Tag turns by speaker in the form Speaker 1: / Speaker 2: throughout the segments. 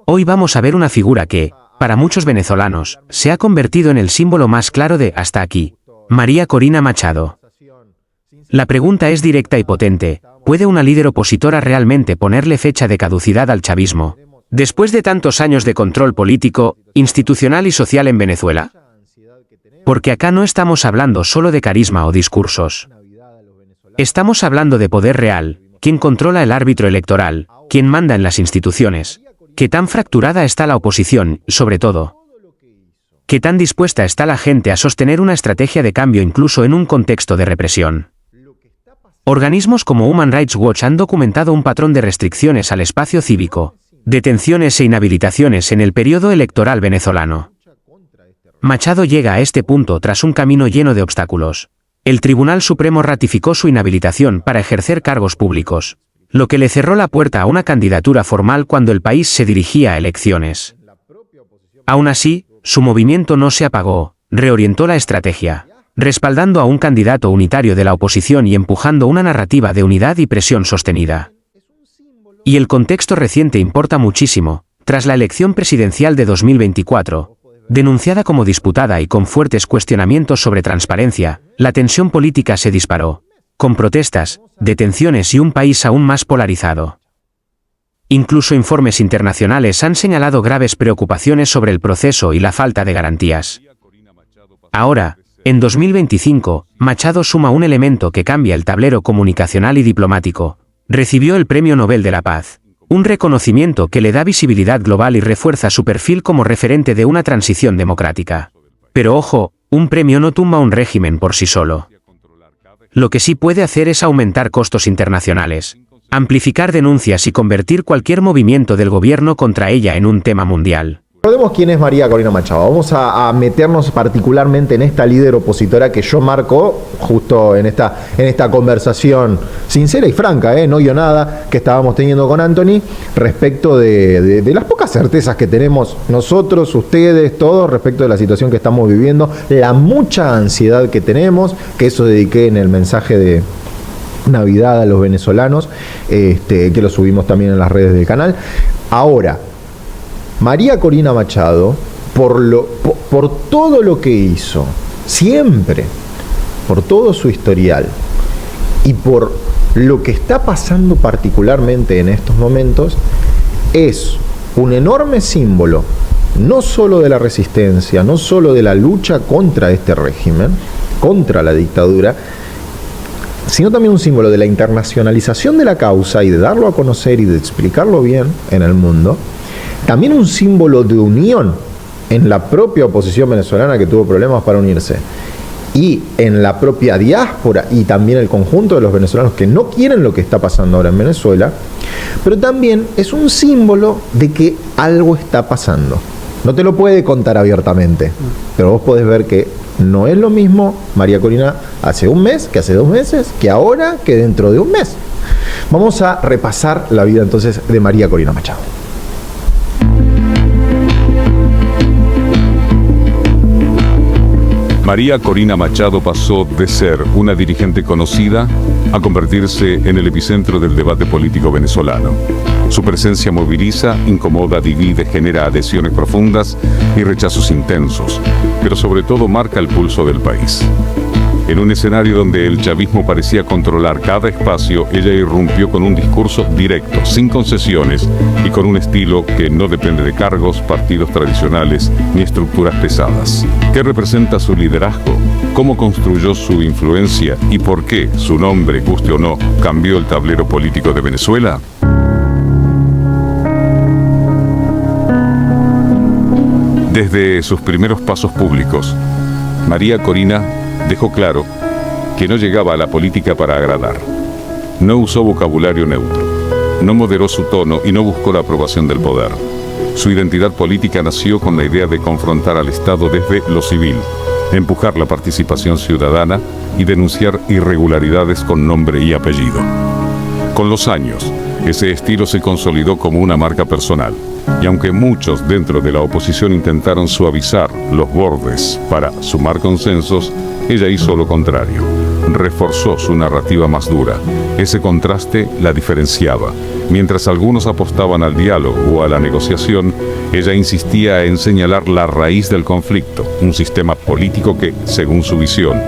Speaker 1: Hoy vamos a ver una figura que, para muchos venezolanos, se ha convertido en el símbolo más claro de hasta aquí. María Corina Machado. La pregunta es directa y potente. ¿Puede una líder opositora realmente ponerle fecha de caducidad al chavismo, después de tantos años de control político, institucional y social en Venezuela? Porque acá no estamos hablando solo de carisma o discursos. Estamos hablando de poder real, quien controla el árbitro electoral, quien manda en las instituciones. ¿Qué tan fracturada está la oposición, sobre todo? ¿Qué tan dispuesta está la gente a sostener una estrategia de cambio incluso en un contexto de represión? Organismos como Human Rights Watch han documentado un patrón de restricciones al espacio cívico, detenciones e inhabilitaciones en el periodo electoral venezolano. Machado llega a este punto tras un camino lleno de obstáculos. El Tribunal Supremo ratificó su inhabilitación para ejercer cargos públicos, lo que le cerró la puerta a una candidatura formal cuando el país se dirigía a elecciones. Aún así, su movimiento no se apagó, reorientó la estrategia, respaldando a un candidato unitario de la oposición y empujando una narrativa de unidad y presión sostenida. Y el contexto reciente importa muchísimo. Tras la elección presidencial de 2024, denunciada como disputada y con fuertes cuestionamientos sobre transparencia, la tensión política se disparó, con protestas, detenciones y un país aún más polarizado. Incluso informes internacionales han señalado graves preocupaciones sobre el proceso y la falta de garantías. Ahora, en 2025, Machado suma un elemento que cambia el tablero comunicacional y diplomático. Recibió el Premio Nobel de la Paz, un reconocimiento que le da visibilidad global y refuerza su perfil como referente de una transición democrática. Pero ojo, un premio no tumba un régimen por sí solo. Lo que sí puede hacer es aumentar costos internacionales, amplificar denuncias y convertir cualquier movimiento del gobierno contra ella en un tema mundial.
Speaker 2: Recordemos quién es María Corina Machado. Vamos a meternos particularmente en esta líder opositora que yo marco justo en esta conversación sincera y franca, no guionada, que estábamos teniendo con Anthony respecto de las pocas certezas que tenemos nosotros, ustedes, todos, respecto de la situación que estamos viviendo, la mucha ansiedad que tenemos, que eso dediqué en el mensaje de Navidad a los venezolanos, que lo subimos también en las redes del canal. Ahora, María Corina Machado, por todo lo que hizo, siempre, por todo su historial y por lo que está pasando particularmente en estos momentos, es un enorme símbolo, no solo de la resistencia, no solo de la lucha contra este régimen, contra la dictadura, sino también un símbolo de la internacionalización de la causa y de darlo a conocer y de explicarlo bien en el mundo. También un símbolo de unión en la propia oposición venezolana que tuvo problemas para unirse, y en la propia diáspora y también el conjunto de los venezolanos que no quieren lo que está pasando ahora en Venezuela, pero también es un símbolo de que algo está pasando. No te lo puede contar abiertamente, pero vos podés ver que no es lo mismo María Corina hace un mes, que hace 2 meses, que ahora, que dentro de un mes. Vamos a repasar la vida entonces de María Corina Machado.
Speaker 3: María Corina Machado pasó de ser una dirigente conocida a convertirse en el epicentro del debate político venezolano. Su presencia moviliza, incomoda, divide, genera adhesiones profundas y rechazos intensos, pero sobre todo marca el pulso del país. En un escenario donde el chavismo parecía controlar cada espacio, ella irrumpió con un discurso directo, sin concesiones y con un estilo que no depende de cargos, partidos tradicionales ni estructuras pesadas. ¿Qué representa su liderazgo? ¿Cómo construyó su influencia? ¿Y por qué su nombre, guste o no, cambió el tablero político de Venezuela? Desde sus primeros pasos públicos, María Corina dejó claro que no llegaba a la política para agradar. No usó vocabulario neutro, no moderó su tono y no buscó la aprobación del poder. Su identidad política nació con la idea de confrontar al Estado desde lo civil, empujar la participación ciudadana y denunciar irregularidades con nombre y apellido. Con los años, ese estilo se consolidó como una marca personal. Y aunque muchos dentro de la oposición intentaron suavizar los bordes para sumar consensos, ella hizo lo contrario. Reforzó su narrativa más dura. Ese contraste la diferenciaba Mientras algunos apostaban al diálogo o a la negociación, ella insistía en señalar la raíz del conflicto, un sistema político que, según su visión,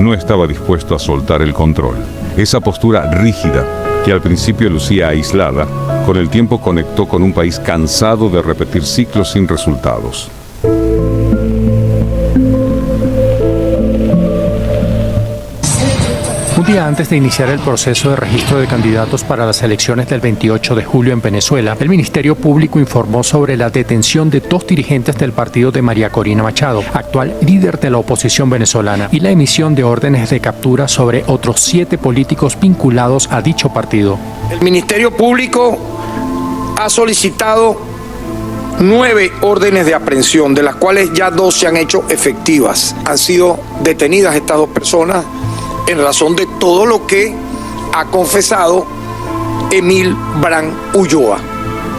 Speaker 3: no estaba dispuesto a soltar el control. Esa postura rígida, que al principio lucía aislada, con el tiempo conectó con un país cansado de repetir ciclos sin resultados.
Speaker 4: Un día antes de iniciar el proceso de registro de candidatos para las elecciones del 28 de julio en Venezuela, el Ministerio Público informó sobre la detención de 2 dirigentes del partido de María Corina Machado, actual líder de la oposición venezolana, y la emisión de órdenes de captura sobre otros 7 políticos vinculados a dicho partido.
Speaker 5: El Ministerio Público ha solicitado 9 órdenes de aprehensión, de las cuales ya 2 se han hecho efectivas. Han sido detenidas estas 2 personas en razón de todo lo que ha confesado Emil Brand Ulloa.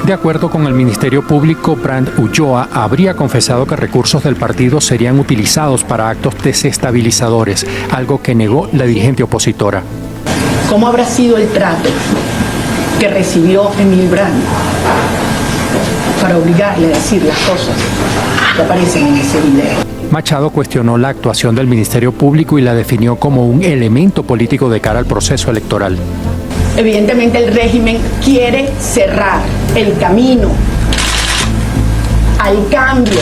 Speaker 4: De acuerdo con el Ministerio Público, Brand Ulloa habría confesado que recursos del partido serían utilizados para actos desestabilizadores, algo que negó la dirigente opositora.
Speaker 6: ¿Cómo habrá sido el trato que recibió Emil Brand para obligarle a decir las cosas que aparecen en ese video?
Speaker 4: Machado cuestionó la actuación del Ministerio Público y la definió como un elemento político de cara al proceso electoral.
Speaker 6: Evidentemente el régimen quiere cerrar el camino al cambio,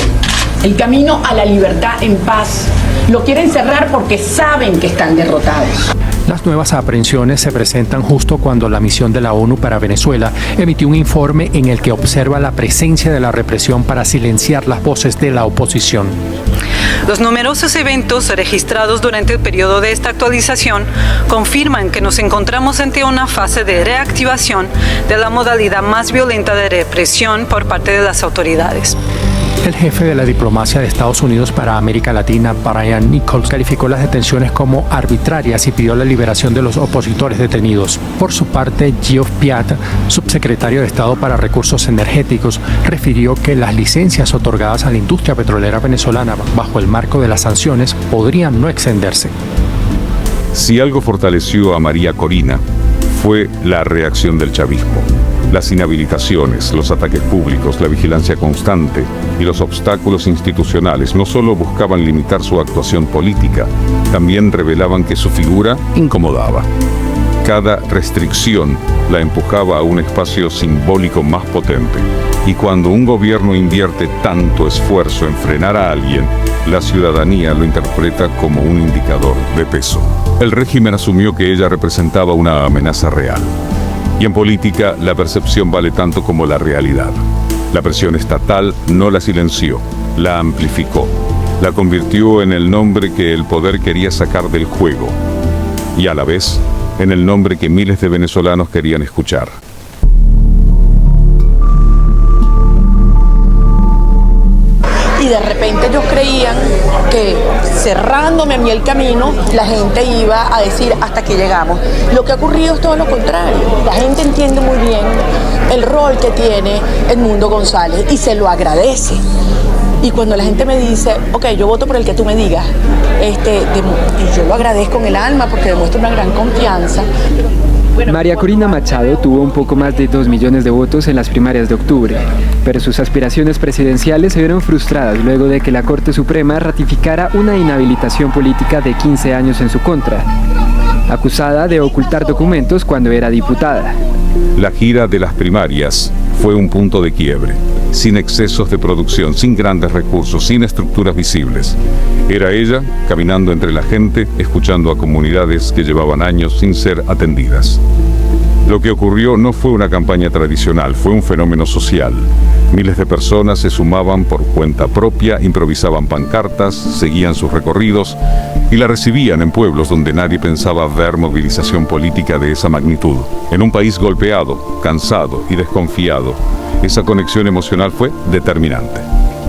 Speaker 6: el camino a la libertad en paz. Lo quieren cerrar porque saben que están derrotados.
Speaker 4: Las nuevas aprehensiones se presentan justo cuando la misión de la ONU para Venezuela emitió un informe en el que observa la presencia de la represión para silenciar las voces de la oposición.
Speaker 7: Los numerosos eventos registrados durante el periodo de esta actualización confirman que nos encontramos ante una fase de reactivación de la modalidad más violenta de represión por parte de las autoridades.
Speaker 4: El jefe de la diplomacia de Estados Unidos para América Latina, Brian Nichols, calificó las detenciones como arbitrarias y pidió la liberación de los opositores detenidos. Por su parte, Geoff Piat, subsecretario de Estado para Recursos Energéticos, refirió que las licencias otorgadas a la industria petrolera venezolana bajo el marco de las sanciones podrían no extenderse.
Speaker 3: Si algo fortaleció a María Corina, fue la reacción del chavismo. Las inhabilitaciones, los ataques públicos, la vigilancia constante y los obstáculos institucionales no solo buscaban limitar su actuación política, también revelaban que su figura incomodaba. Cada restricción la empujaba a un espacio simbólico más potente. Y cuando un gobierno invierte tanto esfuerzo en frenar a alguien, la ciudadanía lo interpreta como un indicador de peso. El régimen asumió que ella representaba una amenaza real. Y en política, la percepción vale tanto como la realidad. La presión estatal no la silenció, la amplificó, la convirtió en el nombre que el poder quería sacar del juego y a la vez en el nombre que miles de venezolanos querían escuchar.
Speaker 6: Y de repente ellos creían que cerrándome a mí el camino, la gente iba a decir hasta que llegamos. Lo que ha ocurrido es todo lo contrario. La gente entiende muy bien el rol que tiene Edmundo González y se lo agradece. Y cuando la gente me dice, ok, yo voto por el que tú me digas, y yo lo agradezco en el alma porque demuestra una gran confianza.
Speaker 8: María Corina Machado tuvo un poco más de 2 millones de votos en las primarias de octubre, pero sus aspiraciones presidenciales se vieron frustradas luego de que la Corte Suprema ratificara una inhabilitación política de 15 años en su contra, acusada de ocultar documentos cuando era diputada.
Speaker 3: La gira de las primarias fue un punto de quiebre, sin excesos de producción, sin grandes recursos, sin estructuras visibles. Era ella caminando entre la gente, escuchando a comunidades que llevaban años sin ser atendidas. Lo que ocurrió no fue una campaña tradicional, fue un fenómeno social. Miles de personas se sumaban por cuenta propia, improvisaban pancartas, seguían sus recorridos y la recibían en pueblos donde nadie pensaba ver movilización política de esa magnitud. En un país golpeado, cansado y desconfiado, esa conexión emocional fue determinante.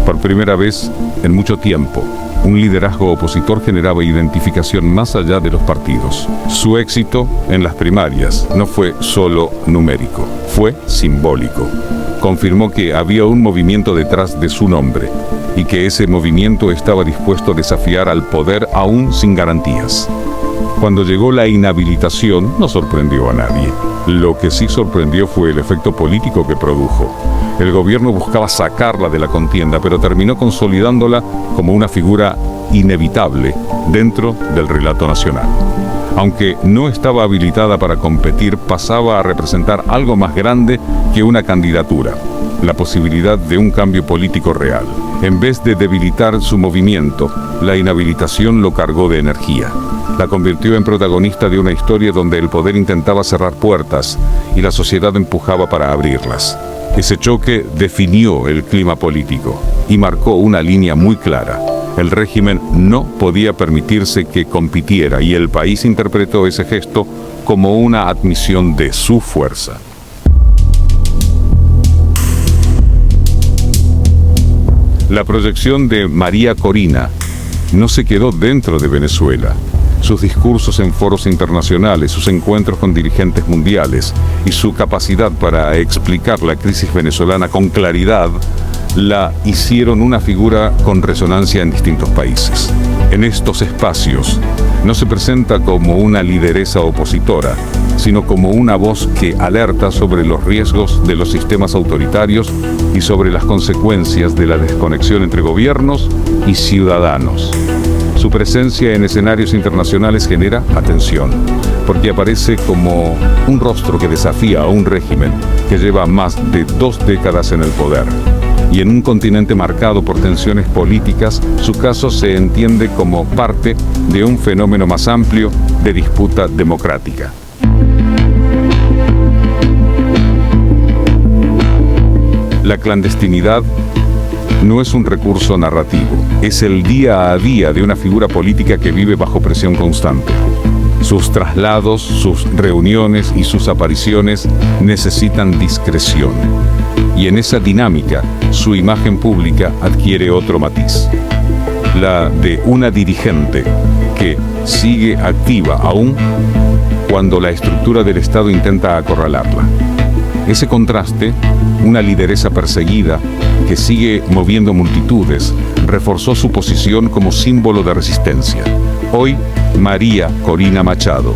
Speaker 3: Por primera vez en mucho tiempo, un liderazgo opositor generaba identificación más allá de los partidos. Su éxito en las primarias no fue solo numérico, fue simbólico. Confirmó que había un movimiento detrás de su nombre y que ese movimiento estaba dispuesto a desafiar al poder aún sin garantías. Cuando llegó la inhabilitación, no sorprendió a nadie. Lo que sí sorprendió fue el efecto político que produjo. El gobierno buscaba sacarla de la contienda, pero terminó consolidándola como una figura inevitable dentro del relato nacional. Aunque no estaba habilitada para competir, pasaba a representar algo más grande que una candidatura, la posibilidad de un cambio político real. En vez de debilitar su movimiento, la inhabilitación lo cargó de energía. La convirtió en protagonista de una historia donde el poder intentaba cerrar puertas y la sociedad empujaba para abrirlas. Ese choque definió el clima político y marcó una línea muy clara. El régimen no podía permitirse que compitiera y el país interpretó ese gesto como una admisión de su fuerza. La proyección de María Corina no se quedó dentro de Venezuela. Sus discursos en foros internacionales, sus encuentros con dirigentes mundiales y su capacidad para explicar la crisis venezolana con claridad la hicieron una figura con resonancia en distintos países. En estos espacios no se presenta como una lideresa opositora, sino como una voz que alerta sobre los riesgos de los sistemas autoritarios y sobre las consecuencias de la desconexión entre gobiernos y ciudadanos. Su presencia en escenarios internacionales genera atención, porque aparece como un rostro que desafía a un régimen que lleva más de 2 décadas en el poder. Y en un continente marcado por tensiones políticas, su caso se entiende como parte de un fenómeno más amplio de disputa democrática. La clandestinidad no es un recurso narrativo, es el día a día de una figura política que vive bajo presión constante. Sus traslados, sus reuniones y sus apariciones necesitan discreción. Y en esa dinámica, su imagen pública adquiere otro matiz. La de una dirigente que sigue activa aún cuando la estructura del Estado intenta acorralarla. Ese contraste, una lideresa perseguida que sigue moviendo multitudes, reforzó su posición como símbolo de resistencia. Hoy, María Corina Machado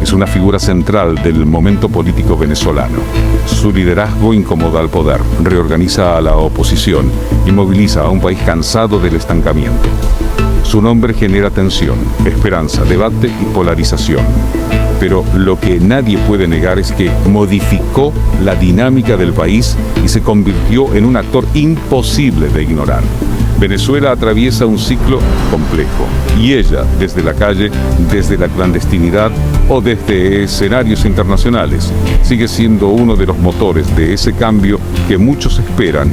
Speaker 3: es una figura central del momento político venezolano. Su liderazgo incomoda al poder, reorganiza a la oposición y moviliza a un país cansado del estancamiento. Su nombre genera tensión, esperanza, debate y polarización. Pero lo que nadie puede negar es que modificó la dinámica del país y se convirtió en un actor imposible de ignorar. Venezuela atraviesa un ciclo complejo y ella, desde la calle, desde la clandestinidad o desde escenarios internacionales, sigue siendo uno de los motores de ese cambio que muchos esperan